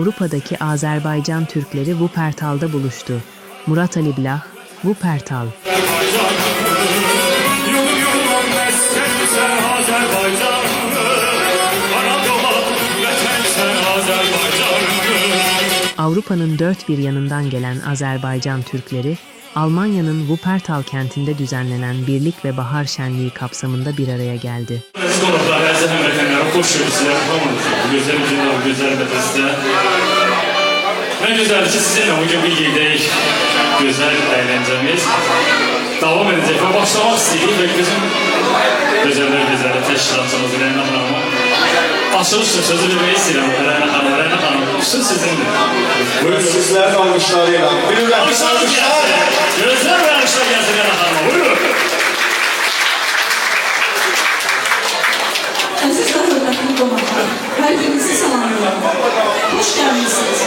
Avrupa'daki Azerbaycan Türkleri Wuppertal'da buluştu. Murat Ali Blah, Wuppertal. Avrupa'nın dört bir yanından gelen Azerbaycan Türkleri, Almanya'nın Wuppertal kentinde düzenlenen Birlik ve Bahar Şenliği kapsamında bir araya geldi. Ne güzel ki sizinle bugün birlikteyiz. Güzel eğlencemiz devam edecek ve başlamak istedik ve bizim güzeller teşkilatımız ile inanmama. Açılıştır sözü vermeyi istedim. Reyna Hanım, üstün sizindir. Buyurun sizlerin almışlarıyla. Buyurun almışlar. Gözler ve almışlar gelsin Reyna Hanım'a. Buyurun. Aziz ve hürmetli konuklar, her birinizi selamlıyorum. Hoş gelmişsiniz.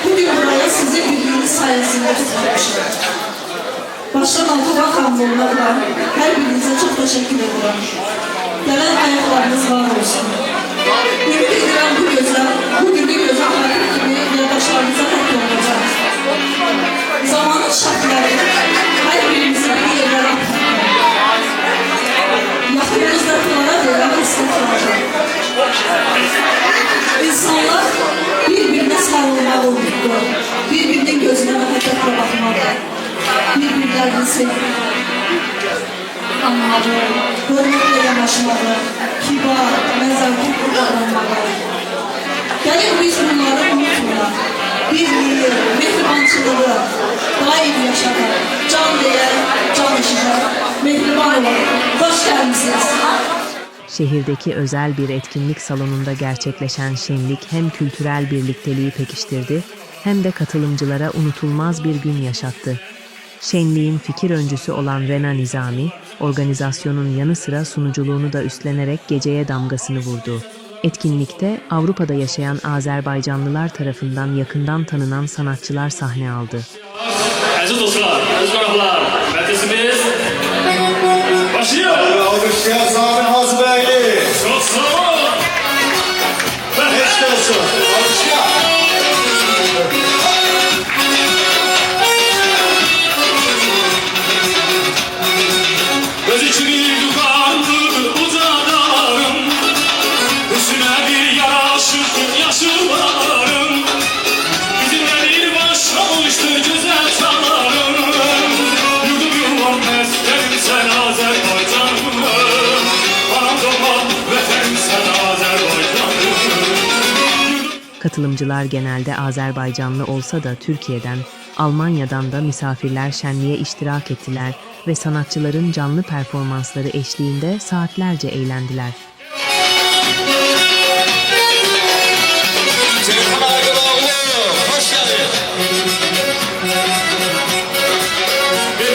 Bugün buraya sizi bildiğiniz sayesinde tutmuşum. Baştan Altıban Kanunlarına her birinize çok teşekkür ederim. Gelen ayaklarınız var olsun. Ümit edilen bu gözler, bugünü göze hakim gibi yoldaşlarınıza hep olacak. Zamanın şartları her birimizi bir yerlere atmak. Yakınımızdakilara verilen hasret olacak. İnsanlar birbirine sarılmalı oldu. Birbirinin gözüne muhabbetle bakmalı. Birbirlerini sevmalı. Anmalı, hürmetle yanaşmalı, kibar, nezaketli davranmalı. Gelin biz bunları unutmayalım. Birliği, mehribançılığı daim yaşamak, can değer, can işler, mehriban olun. Hoş gelmişsiniz. Şehirdeki özel bir etkinlik salonunda gerçekleşen şenlik hem kültürel birlikteliği pekiştirdi hem de katılımcılara unutulmaz bir gün yaşattı. Şenliğin fikir öncüsü olan Rena Nizami, organizasyonun yanı sıra sunuculuğunu da üstlenerek geceye damgasını vurdu. Etkinlikte Avrupa'da yaşayan Azerbaycanlılar tarafından yakından tanınan sanatçılar sahne aldı. Aziz dostlar, aziz konuklar, meclisimiz başlıyor. Alkışlayan Sami Hazı Beyli. Çok sağ olun. Eşit olsun. Alkışlayan. Göz içini dukandı uzadarım. Üstüne bir yaraşık yaşılarım. Bizimle bir başlamıştı güzel çağlarım. Yurdum yuvam mesleğim sen Azerbaycanım. Anam doğma vefem sen Azerbaycanım. Katılımcılar genelde Azerbaycanlı olsa da Türkiye'den, Almanya'dan da misafirler şenliğe iştirak ettiler ve sanatçıların canlı performansları eşliğinde saatlerce eğlendiler.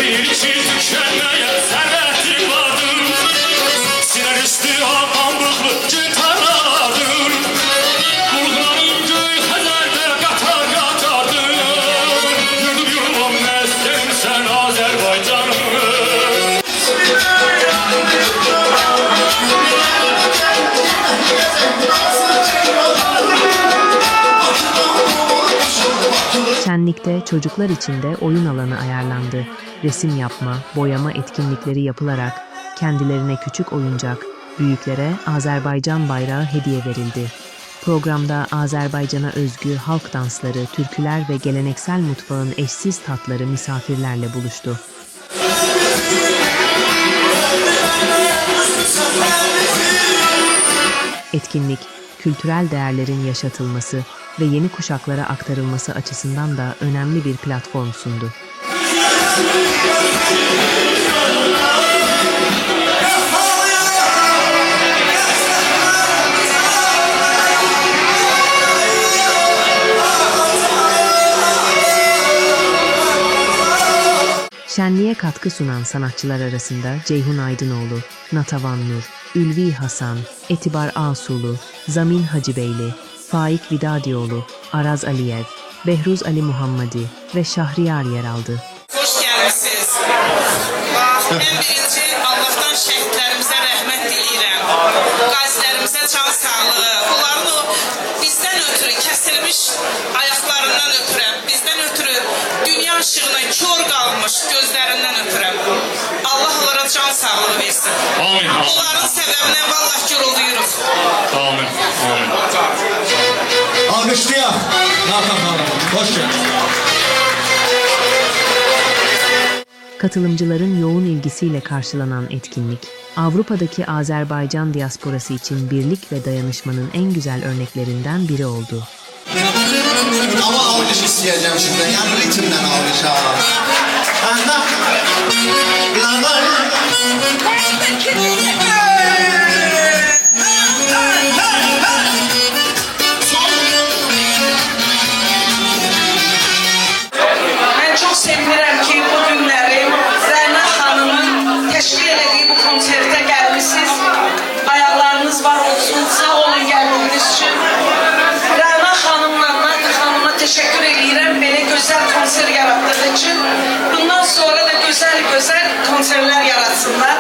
Bir içi tükenmeye servetim vardır. Siner üstü pambıklı gitarlardır. Kurganın göğü Hazar'da katar katardır. Yurdum yuvam mesleğim sen Azerbaycanım. Şenlikte çocuklar için de oyun alanı ayarlandı. Resim yapma, boyama etkinlikleri yapılarak kendilerine küçük oyuncak, büyüklere Azerbaycan bayrağı hediye verildi. Programda Azerbaycan'a özgü halk dansları, türküler ve geleneksel mutfağın eşsiz tatları misafirlerle buluştu. Etkinlik, kültürel değerlerin yaşatılması ve yeni kuşaklara aktarılması açısından da önemli bir platform sundu. Şenliğe katkı sunan sanatçılar arasında Ceyhun Aydınoğlu, Natavan Nur, Ülvi Hasan, Etibar Asulu, Zamin Hacıbeyli, Faik Vidadioğlu, Araz Aliyev, Behruz Ali Muhammadi ve Şahriyar yer aldı. Hoş gelmişsiniz. En birinci Allah'tan şehitlerimize rahmet dileyirəm. Qazilərimizə can sağlığı. Onların o bizdə bizdən ötürü kəsilmiş ayaqlarından ötürəm, bizdən ötürü dünya işığına kör qalmış gözlərindən ötürəm. Allah onlara can sağlığı versin. Amin. Onların səbəbinə vallahi gurulduyuruq. Amin. Amin. Alkışlayalım. Hakan Hanım, hoş geldin. Katılımcıların yoğun ilgisiyle karşılanan etkinlik, Avrupa'daki Azerbaycan diasporası için birlik ve dayanışmanın en güzel örneklerinden biri oldu. Ama alkış isteyeceğim şimdi. Yani ritimden alkış ha. Mən çox sevinirəm ki, bu günləri Rəna xanımın təşkil etdiyi bu konsertə gəlmişsiniz. Ayaqlarınız var olsun, sağ olun gəldiyiniz üçün. Rəna xanımla Nadir xanıma təşəkkür edirəm belə gözəl konser yaratdığı üçün. Bundan sonra da gözəl konserlər yaratsınlar.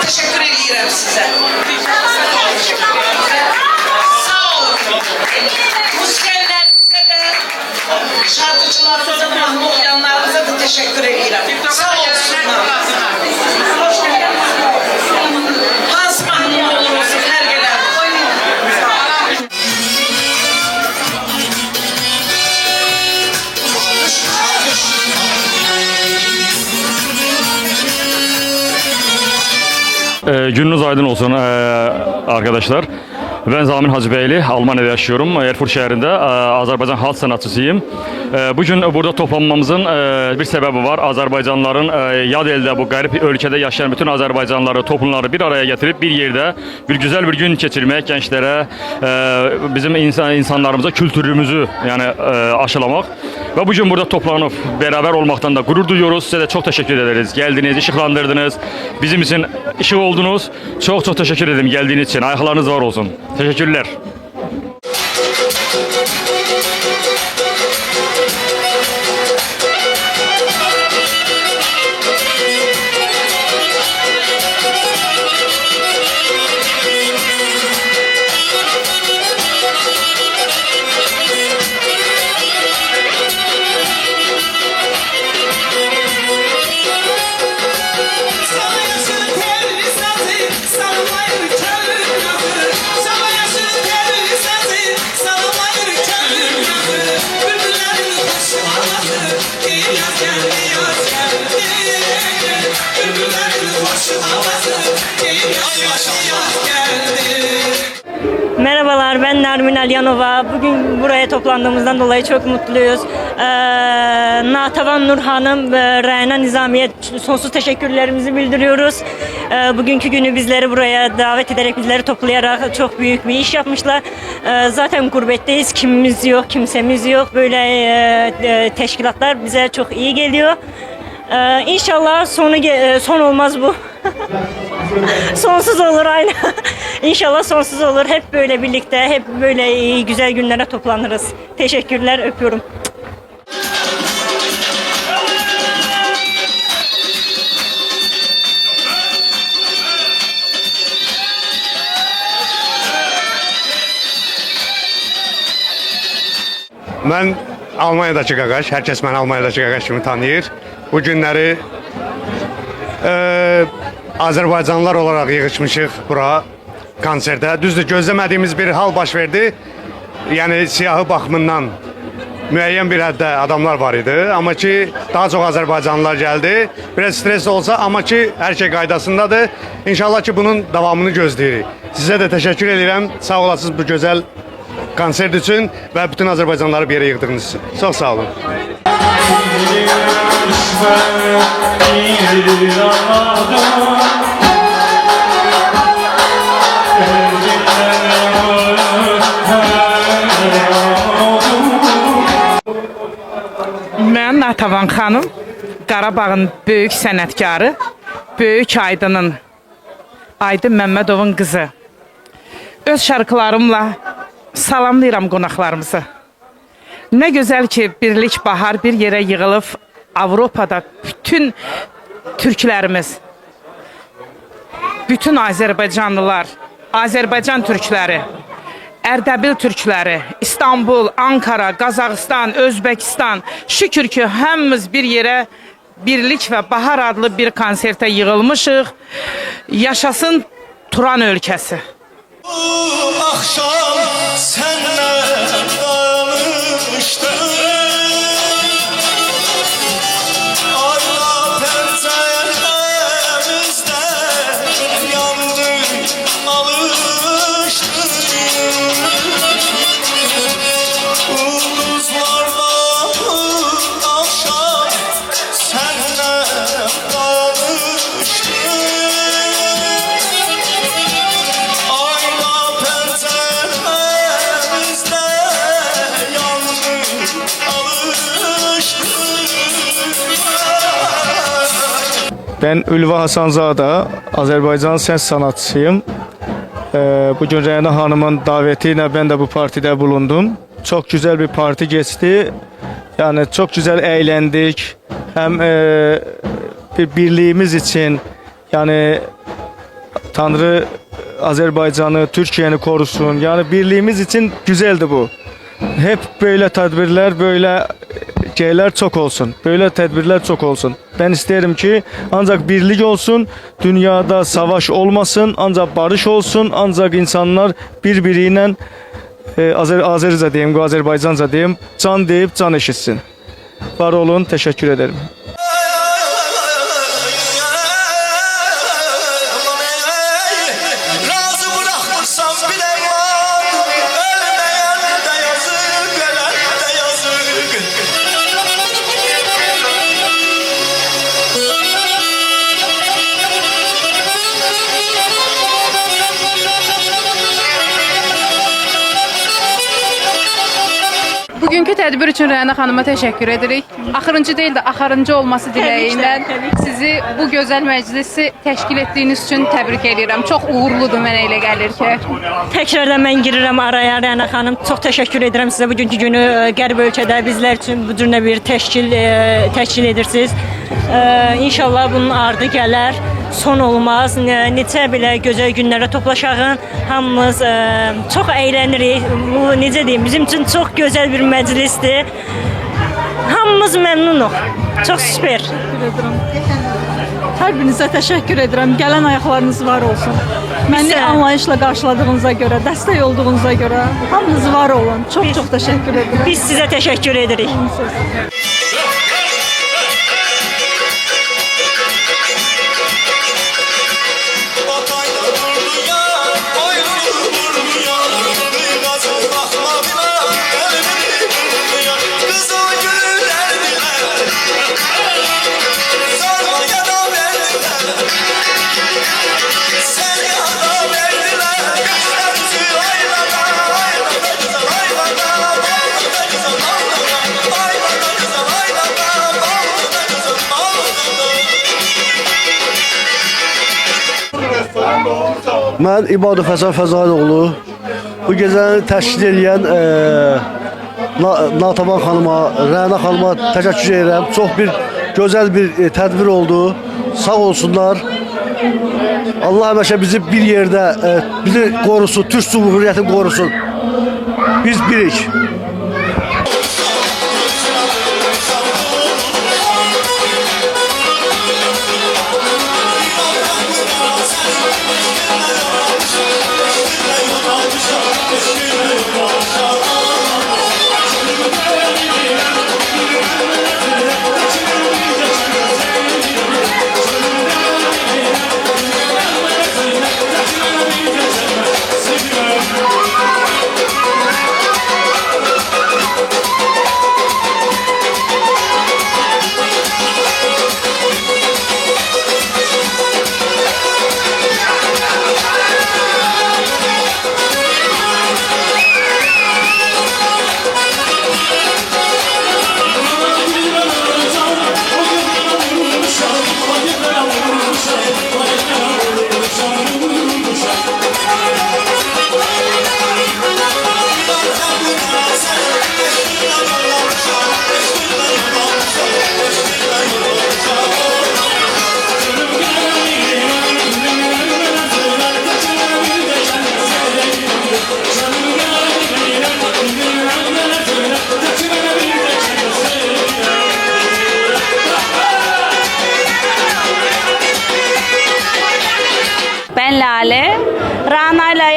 Təşəkkür edirəm sizə. Sağ olun. Musiqillərimizə də, şarkıcılarımıza, mahnı oxuyanlarımıza da təşəkkür edirəm. Sağ olsunlar. Hansı mahnı olur olsun, hər gələn. Gününüz aydın olsun arkadaşlar. Ben Zamin Hacıbeyli, Almanya'da yaşıyorum. Erfurt şehrinde Azerbaycan halk sanatçısıyım. Bugün burada toplanmamızın bir sebebi var. Azerbaycanlıların yad elde bu garip ülkede yaşayan bütün Azerbaycanlıları, toplumları bir araya getirip bir yerde bir güzel bir gün geçirmek, gençlere, bizim insanlarımıza kültürümüzü yani aşılamak. Ve bugün burada toplanıp beraber olmaktan da gurur duyuyoruz. Size de çok teşekkür ederiz. Geldiniz, ışıklandırdınız. Bizim için ışık oldunuz. Çok teşekkür ederim geldiğiniz için. Ayaklarınız var olsun. Teşekkürler. Merhabalar, ben Nermin Alyanova. Bugün buraya toplandığımızdan dolayı çok mutluyuz. Natavan Nur Hanım ve Reyna Nizamiye sonsuz teşekkürlerimizi bildiriyoruz. Bugünkü günü bizleri buraya davet ederek, bizleri toplayarak çok büyük bir iş yapmışlar. Zaten gurbetteyiz, kimimiz yok, kimsemiz yok. Böyle teşkilatlar bize çok iyi geliyor. İnşallah son olmaz bu. Sonsuz olur aynı. İnşallah sonsuz olur. Hep böyle birlikte, hep böyle iyi, güzel günlere toplanırız. Teşekkürler, öpüyorum. Ben Almanya'daki Qaqaş, herkes beni Almanya'daki Qaqaş kimi tanıyır. Bu günləri Azərbaycanlılar olarak yığışmışıq bura konserdə. Düzdür, gözləmədiyimiz bir hal baş verdi. Yəni siyahı baxımından müəyyən bir həddə adamlar var idi. Amma ki daha çox Azərbaycanlılar gəldi. Biraz stres olsa amma ki hər şey qaydasındadır. İnşallah ki bunun davamını gözləyirik. Sizə də təşəkkür edirəm. Sağ olasınız bu gözəl konsert için ve bütün Azerbaycanlıları bir yere yığdığınız için. Çok sağ olun. Mən Natavan xanım, Qarabağın böyük sənətkarı, Böyük Aydının, Aydın Məmmədovun qızı. Öz şarkılarımla salamlayıram qonaqlarımızı. Nə gözəl ki, birlik bahar bir yerə yığılıb Avropada bütün türklərimiz, bütün Azərbaycanlılar, Azərbaycan türkləri Ərdəbil türkləri, İstanbul, Ankara, Qazaxıstan, Özbəkistan, şükür ki, hamımız bir yerə Birlik və Bahar adlı bir konsertə yığılmışıq. Yaşasın Turan ölkəsi. Akşam senle danıştım. Ayla penceremizde yandık, alıştık. Ulduzlarla akşam senle danıştım. Ayla penceremizde yandık, alıştık. Ben Ülva Hasanzadə, Azərbaycan səs sanatçısıyım. Bugün Rəna Hanımın daveti ilə ben de bu partide bulundum. Çok güzel bir parti geçti. Yani çok güzel eğlendik. Hem bir birliğimiz için, yani Tanrı Azerbaycan'ı, Türkiye'ni korusun. Yani birliğimiz için güzeldi bu. Hep böyle tedbirler, böyle şeyler çok olsun. Böyle tedbirler çok olsun. Ben isterim ki ancak birlik olsun, dünyada savaş olmasın, ancak barış olsun, ancak insanlar birbiriyle Azerica diyeyim, Azerbaycanca diyeyim, can deyip can eşitsin. Var olun, teşekkür ederim. Razı bırakırsam bile var, ölmeyen de yazık, ölen de yazık. Bugünkü tədbir üçün Rəna xanıma təşəkkür edirik. Axırıncı deyil də axırıncı olması diləyindən sizi bu gözəl məclisi təşkil etdiyiniz üçün təbrik edirəm. Çox uğurludur, mənə elə gəlir ki. Təkrardan mən girirəm araya Rəna xanım. Çox təşəkkür edirəm sizə bugünkü günü qərb ölkədə bizlər üçün bu cür bir təşkil edirsiniz. İnşallah bunun ardı gələr. Son olmaz. Neçə belə gözəl günlərə toplaşağın. Hamımız çox əylənirik. Bu necə deyim, bizim üçün çox gözəl bir məclisdir. Hamımız məmnunuq. Çox süper. Hər birinizə təşəkkür edirəm. Gələn ayaqlarınız var olsun. Məni anlayışla qarşıladığınıza görə, dəstək olduğunuza görə hamınız var olun. Çox təşəkkür edirəm. Biz sizə təşəkkür edirik. Mən İbadə Fəsən Fəzailoğlu. Bu gecəni təşkil edən Natavan xanıma, Rəna xanıma təşəkkür edirəm. Çox bir gözəl bir tədbir oldu. Sağ olsunlar. Allah həmişə bizi bir yerdə bizi qorusun, Türk Cumhuriyyətini qorusun. Biz birik.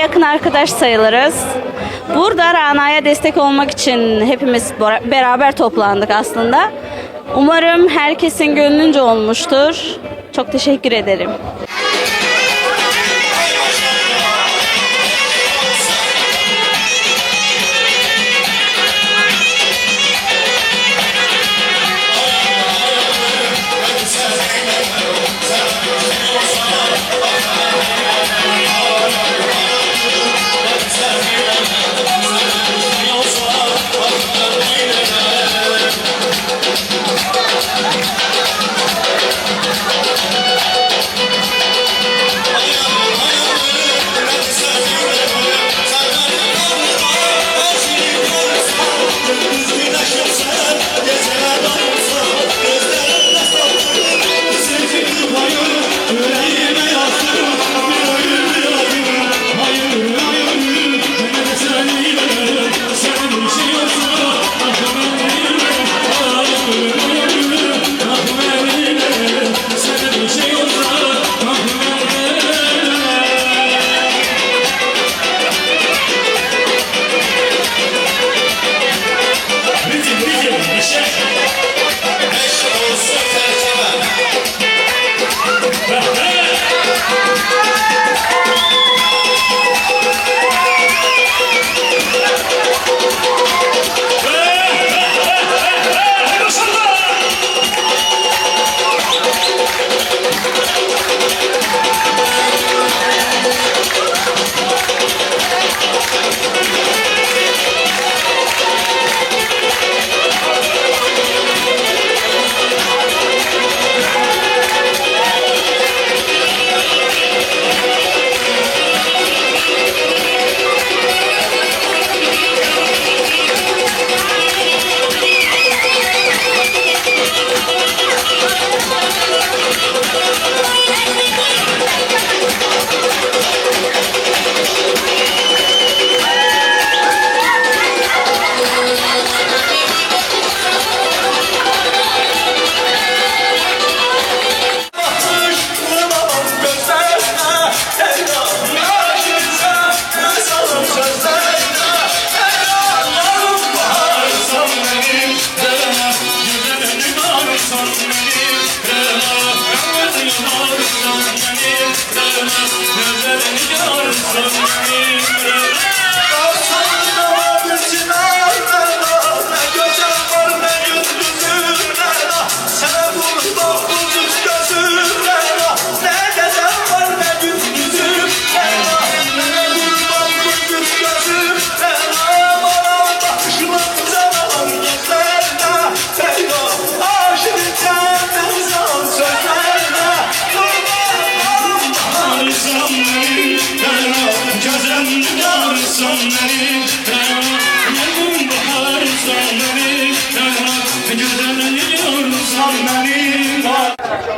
yakın arkadaş sayılırız. Burada Rana'ya destek olmak için hepimiz beraber toplandık aslında. Umarım herkesin gönlünce olmuştur. Çok teşekkür ederim.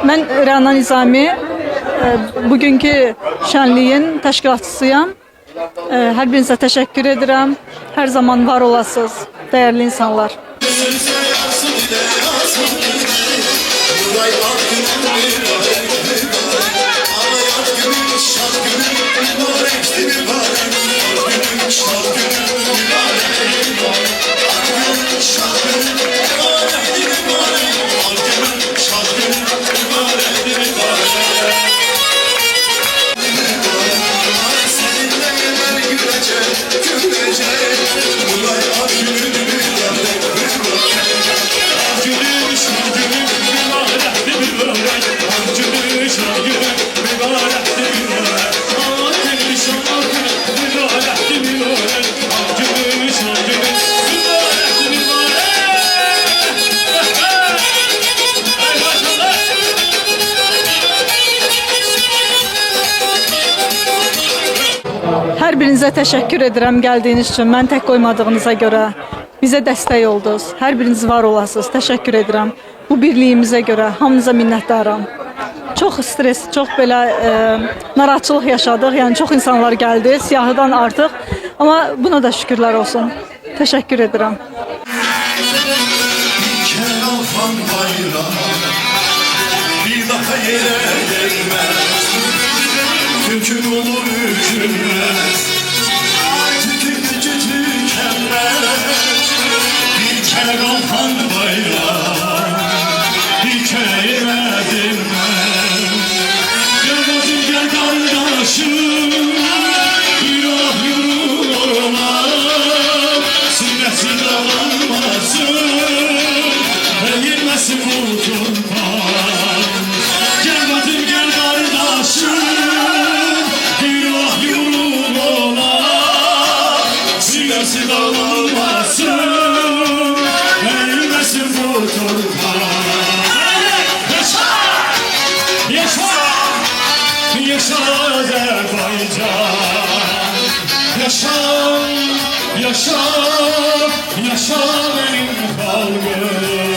Mən Rəna Nizami, bugünkü şənliyin təşkilatçısıyam. Hər birinizə təşəkkür edirəm. Hər zaman var olasınız, dəyərli insanlar. Hər birinizə təşəkkür edirəm gəldiyiniz üçün. Mən tək qoymadığınıza görə bizə dəstək oldunuz. Hər biriniz var olasınız. Təşəkkür edirəm. Bu birliyimizə görə hamınıza minnətdaram. Çox stres, çox belə narahatçılıq yaşadıq. Yəni çox insanlar gəldi, siyahıdan artıq. Amma buna da şükürlər olsun. Təşəkkür edirəm. Bir daha yere gelmez. Hüküm olur hükümler Tükürdükçe tükenmez Bir kere kalkan bayram Bir kere yemedim ben Gel bacım gel kardeşim Günah yurulma Sinesi dağılmasın Eğilmesin bu turban Gel bacım gel kardeşim Günah yurulma Sinesi dağılmasın Eğilmesin bu turban Yaşa! Yaşa! Yaşa Azerbaycan Yaşa, yaşa, yaşa benim halkım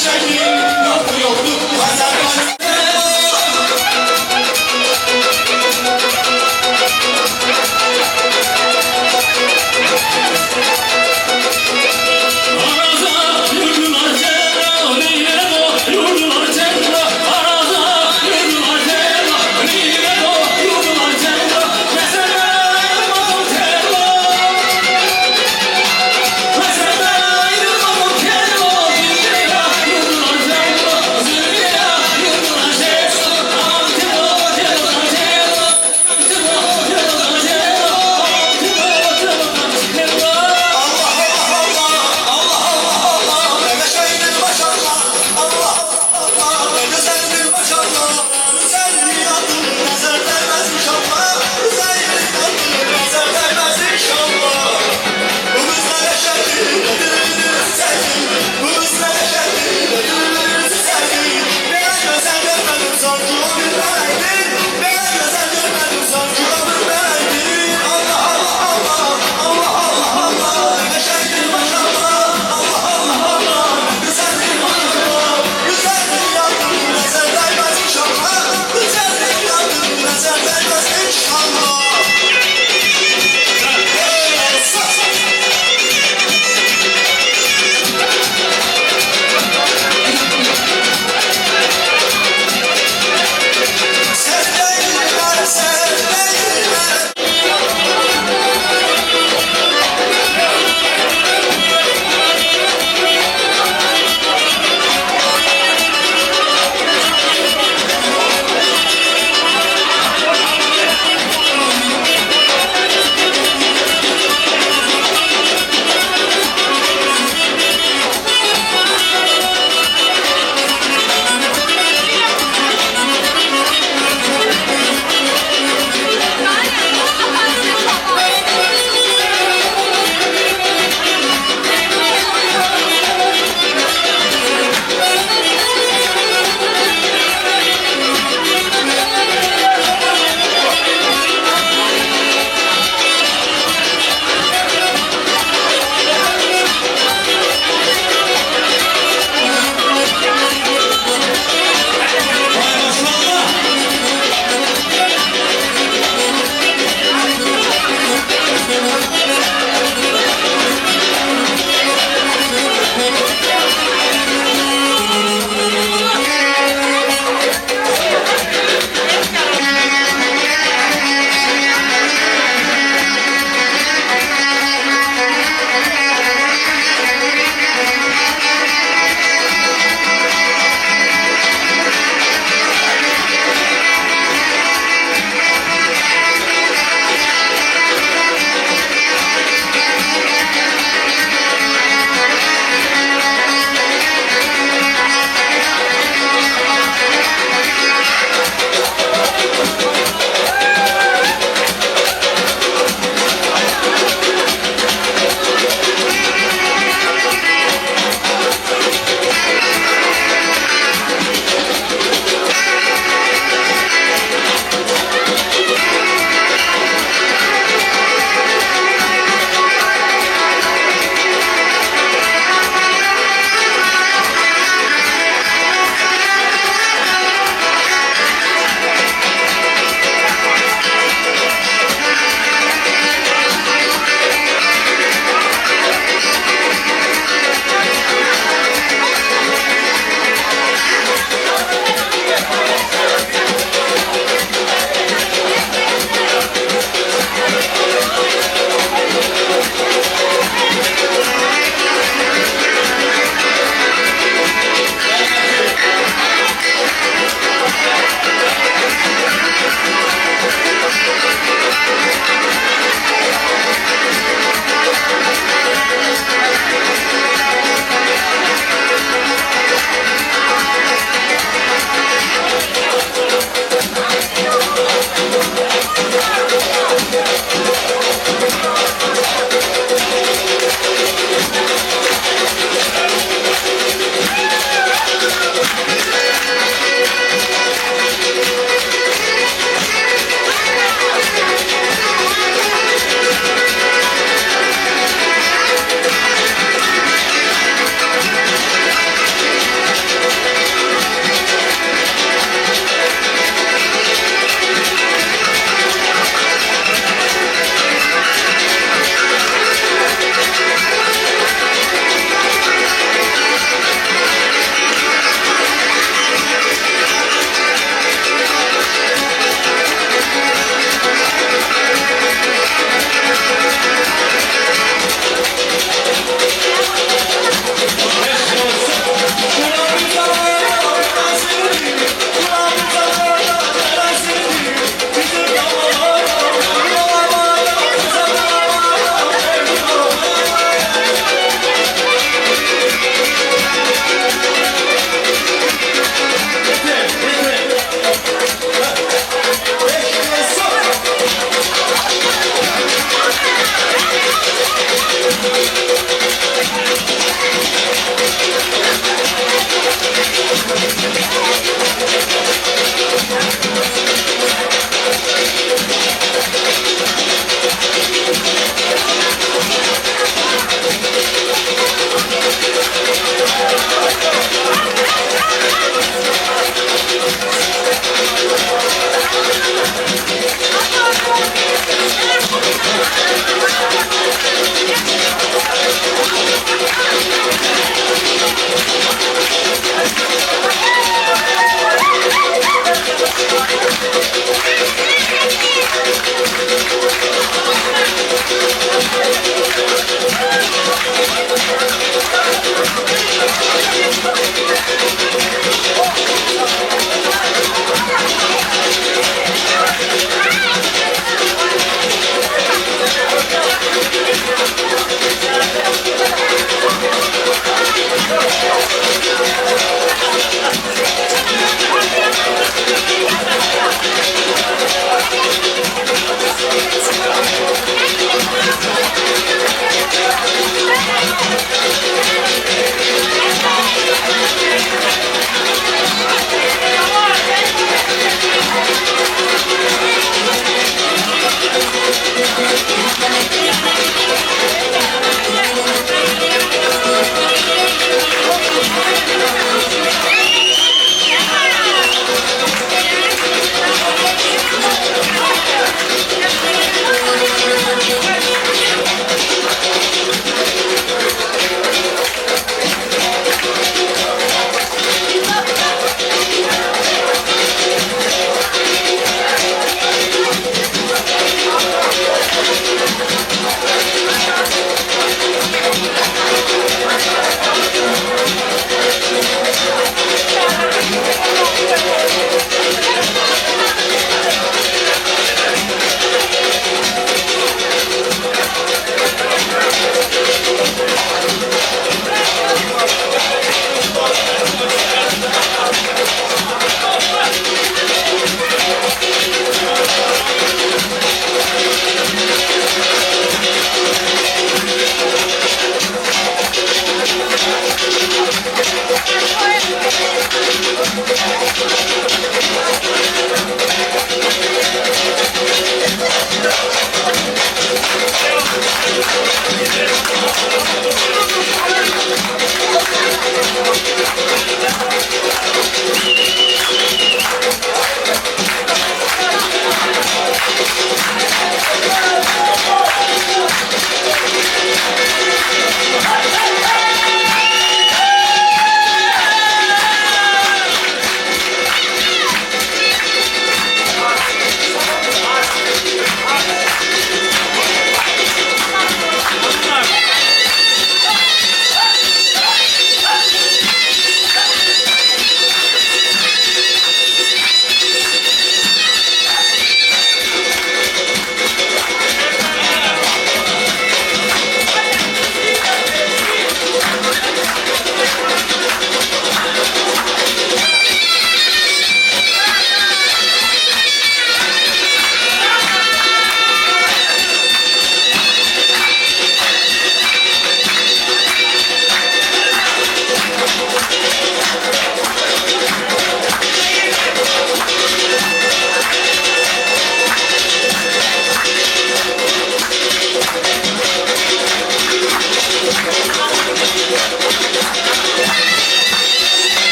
Eşeğin yoktu Azerbaycan. Yurdular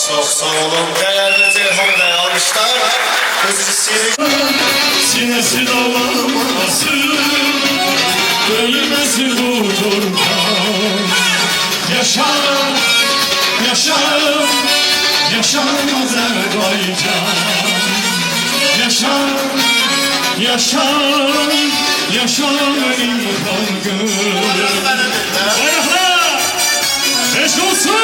Çok sağ olun değerli Ceyhun Bey, almışlar. Sinesi dağlamasın, ölmesi huzurda. Yaşa, yaşa, yaşa Azerbaycan. Yaşa, yaşa, yaşa benim halkım. Bayraklar, beş olsun.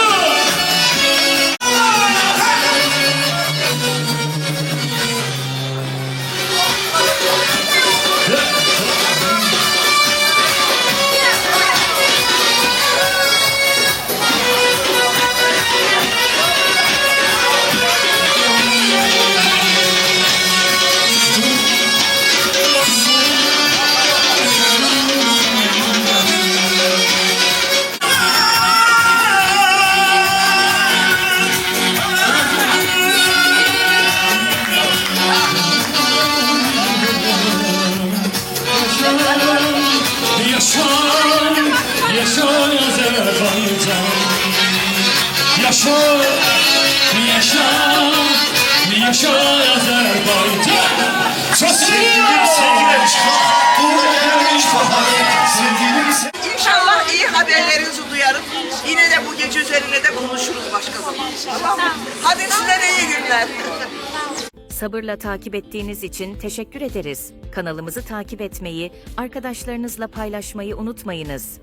Yaşa Azerbaycan. Yaşa, yaşa, yaşa Azerbaycan. Çok sevgilim, sevgilim. İnşallah iyi haberlerinizi duyarım. Yine de bu gece üzerine de konuşuruz başka zaman. Tamam mı? Hadi size de iyi günler. Sabırla takip ettiğiniz için teşekkür ederiz. Kanalımızı takip etmeyi, arkadaşlarınızla paylaşmayı unutmayınız.